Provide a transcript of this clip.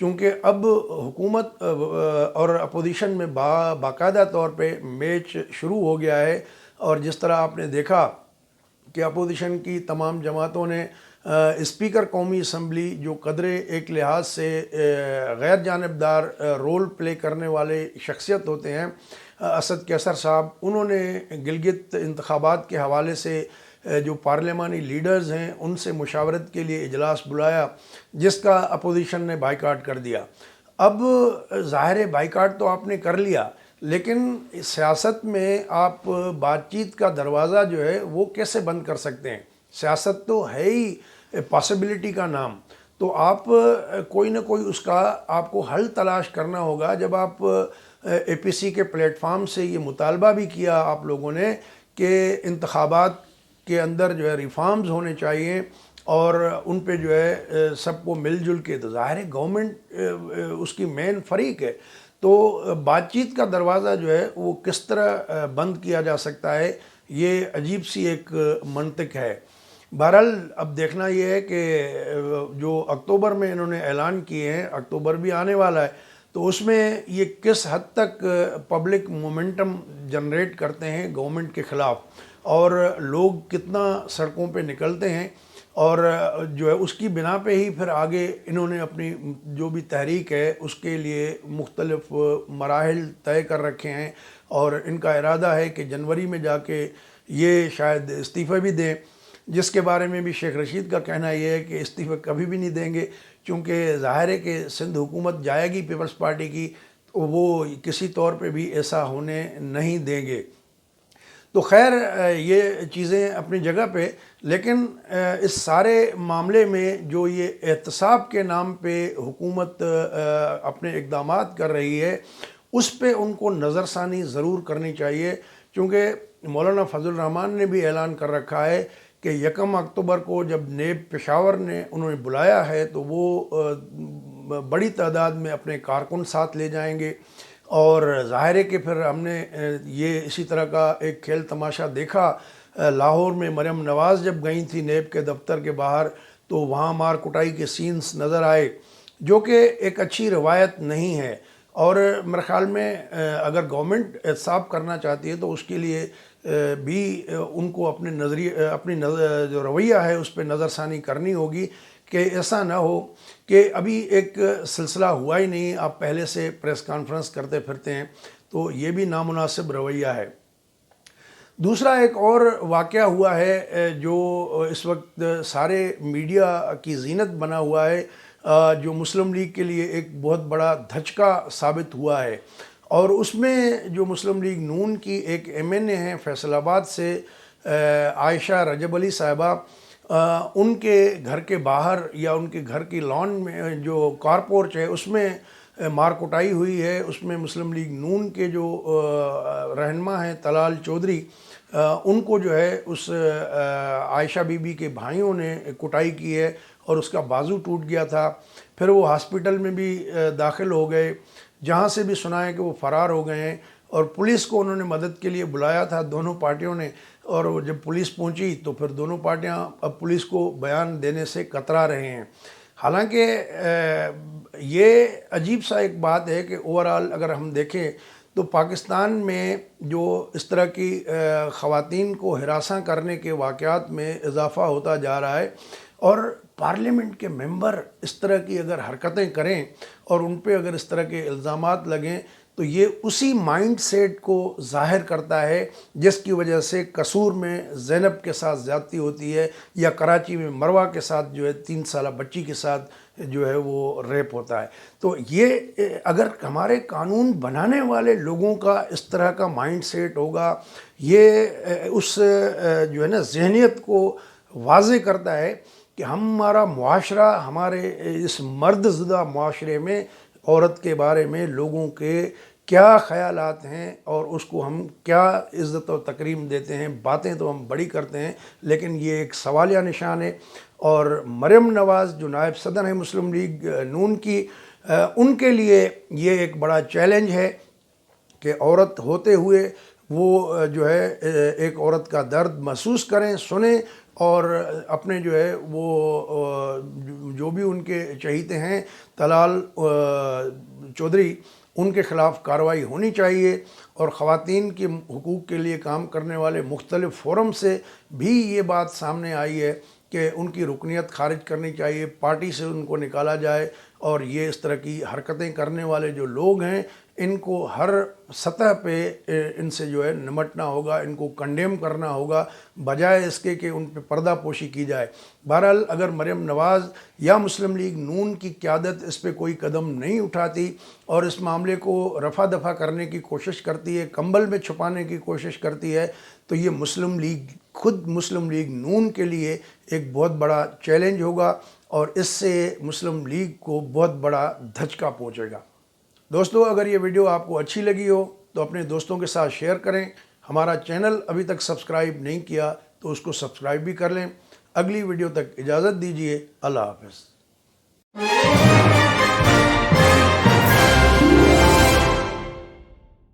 چونکہ اب حکومت اور اپوزیشن میں باقاعدہ طور پہ میچ شروع ہو گیا ہے، اور جس طرح آپ نے دیکھا کہ اپوزیشن کی تمام جماعتوں نے اسپیکر قومی اسمبلی جو قدرے ایک لحاظ سے غیر جانبدار رول پلے کرنے والے شخصیت ہوتے ہیں، اسد کیسر صاحب، انہوں نے گلگت انتخابات کے حوالے سے جو پارلیمانی لیڈرز ہیں ان سے مشاورت کے لیے اجلاس بلایا، جس کا اپوزیشن نے بائیکاٹ کر دیا۔ اب ظاہر بائیکاٹ تو آپ نے کر لیا، لیکن سیاست میں آپ بات چیت کا دروازہ جو ہے وہ کیسے بند کر سکتے ہیں؟ سیاست تو ہے ہی پاسبلٹی کا نام، تو آپ کوئی نہ کوئی اس کا آپ کو حل تلاش کرنا ہوگا۔ جب آپ اے پی سی کے پلیٹ فارم سے یہ مطالبہ بھی کیا آپ لوگوں نے کہ انتخابات کے اندر جو ہے ریفارمز ہونے چاہیے اور ان پہ جو ہے سب کو مل جل کے، تو ظاہر ہے گورنمنٹ اس کی مین فریق ہے، تو بات چیت کا دروازہ جو ہے وہ کس طرح بند کیا جا سکتا ہے، یہ عجیب سی ایک منطق ہے۔ بہرحال اب دیکھنا یہ ہے کہ جو اکتوبر میں انہوں نے اعلان کیے ہیں، اکتوبر بھی آنے والا ہے، تو اس میں یہ کس حد تک پبلک مومنٹم جنریٹ کرتے ہیں گورنمنٹ کے خلاف، اور لوگ کتنا سڑکوں پہ نکلتے ہیں، اور جو ہے اس کی بنا پہ ہی پھر آگے انہوں نے اپنی جو بھی تحریک ہے اس کے لیے مختلف مراحل طے کر رکھے ہیں، اور ان کا ارادہ ہے کہ جنوری میں جا کے یہ شاید استعفے بھی دیں، جس کے بارے میں بھی شیخ رشید کا کہنا یہ ہے کہ استعفے کبھی بھی نہیں دیں گے، چونکہ ظاہر ہے کہ سندھ حکومت جائے گی پیپلز پارٹی کی، تو وہ کسی طور پہ بھی ایسا ہونے نہیں دیں گے۔ تو خیر یہ چیزیں اپنی جگہ پہ، لیکن اس سارے معاملے میں جو یہ احتساب کے نام پہ حکومت اپنے اقدامات کر رہی ہے، اس پہ ان کو نظر ثانی ضرور کرنی چاہیے، چونکہ مولانا فضل الرحمان نے بھی اعلان کر رکھا ہے کہ 1 اکتوبر کو جب نیب پشاور نے انہوں نے بلایا ہے تو وہ بڑی تعداد میں اپنے کارکن ساتھ لے جائیں گے، اور ظاہر ہے کہ پھر ہم نے یہ اسی طرح کا ایک کھیل تماشا دیکھا لاہور میں۔ مریم نواز جب گئی تھی نیب کے دفتر کے باہر تو وہاں مار کٹائی کے سینز نظر آئے، جو کہ ایک اچھی روایت نہیں ہے، اور میرے خیال میں اگر گورنمنٹ احتساب کرنا چاہتی ہے تو اس کے لیے بھی ان کو اپنی جو رویہ ہے اس پہ نظر ثانی کرنی ہوگی، کہ ایسا نہ ہو کہ ابھی ایک سلسلہ ہوا ہی نہیں، آپ پہلے سے پریس کانفرنس کرتے پھرتے ہیں، تو یہ بھی نامناسب رویہ ہے۔ دوسرا ایک اور واقعہ ہوا ہے جو اس وقت سارے میڈیا کی زینت بنا ہوا ہے، جو مسلم لیگ کے لیے ایک بہت بڑا دھچکا ثابت ہوا ہے، اور اس میں جو مسلم لیگ نون کی ایک ایم این اے ہیں فیصل آباد سے، عائشہ رجب علی صاحبہ، ان کے گھر کے باہر یا ان کے گھر کی لان میں جو کار پورچ ہے اس میں مار کٹائی ہوئی ہے۔ اس میں مسلم لیگ نون کے جو رہنما ہیں طلال چودھری، ان کو جو ہے اس عائشہ بی بی کے بھائیوں نے کٹائی کی ہے، اور اس کا بازو ٹوٹ گیا تھا، پھر وہ ہاسپٹل میں بھی داخل ہو گئے، جہاں سے بھی سنا ہے کہ وہ فرار ہو گئے ہیں، اور پولیس کو انہوں نے مدد کے لیے بلایا تھا دونوں پارٹیوں نے، اور جب پولیس پہنچی تو پھر دونوں پارٹیاں اب پولیس کو بیان دینے سے کترا رہے ہیں۔ حالانکہ یہ عجیب سا ایک بات ہے کہ اوورآل اگر ہم دیکھیں تو پاکستان میں جو اس طرح کی خواتین کو ہراساں کرنے کے واقعات میں اضافہ ہوتا جا رہا ہے، اور پارلیمنٹ کے ممبر اس طرح کی اگر حرکتیں کریں اور ان پہ اگر اس طرح کے الزامات لگیں تو یہ اسی مائنڈ سیٹ کو ظاہر کرتا ہے جس کی وجہ سے قصور میں زینب کے ساتھ زیادتی ہوتی ہے، یا کراچی میں مروہ کے ساتھ جو ہے 3 سالہ بچی کے ساتھ جو ہے وہ ریپ ہوتا ہے۔ تو یہ اگر ہمارے قانون بنانے والے لوگوں کا اس طرح کا مائنڈ سیٹ ہوگا، یہ اس جو ہے نا ذہنیت کو واضح کرتا ہے کہ ہمارا معاشرہ، ہمارے اس مرد زدہ معاشرے میں عورت کے بارے میں لوگوں کے کیا خیالات ہیں، اور اس کو ہم کیا عزت و تکریم دیتے ہیں۔ باتیں تو ہم بڑی کرتے ہیں، لیکن یہ ایک سوالیہ نشان ہے، اور مریم نواز جو نائب صدر ہیں مسلم لیگ نون کی، ان کے لیے یہ ایک بڑا چیلنج ہے کہ عورت ہوتے ہوئے وہ جو ہے ایک عورت کا درد محسوس کریں، سنیں، اور اپنے جو ہے وہ جو بھی ان کے چہیتے ہیں طلال چودھری، ان کے خلاف کارروائی ہونی چاہیے، اور خواتین کے حقوق کے لیے کام کرنے والے مختلف فورم سے بھی یہ بات سامنے آئی ہے کہ ان کی رکنیت خارج کرنی چاہیے، پارٹی سے ان کو نکالا جائے، اور یہ اس طرح کی حرکتیں کرنے والے جو لوگ ہیں ان کو ہر سطح پہ ان سے جو ہے نمٹنا ہوگا، ان کو کنڈیم کرنا ہوگا، بجائے اس کے کہ ان پہ پردہ پوشی کی جائے۔ بہرحال اگر مریم نواز یا مسلم لیگ نون کی قیادت اس پہ کوئی قدم نہیں اٹھاتی اور اس معاملے کو رفع دفع کرنے کی کوشش کرتی ہے، کمبل میں چھپانے کی کوشش کرتی ہے، تو یہ مسلم لیگ نون کے لیے ایک بہت بڑا چیلنج ہوگا، اور اس سے مسلم لیگ کو بہت بڑا دھچکا پہنچے گا۔ دوستو، اگر یہ ویڈیو آپ کو اچھی لگی ہو تو اپنے دوستوں کے ساتھ شیئر کریں۔ ہمارا چینل ابھی تک سبسکرائب نہیں کیا تو اس کو سبسکرائب بھی کر لیں۔ اگلی ویڈیو تک اجازت دیجیے۔ اللہ حافظ۔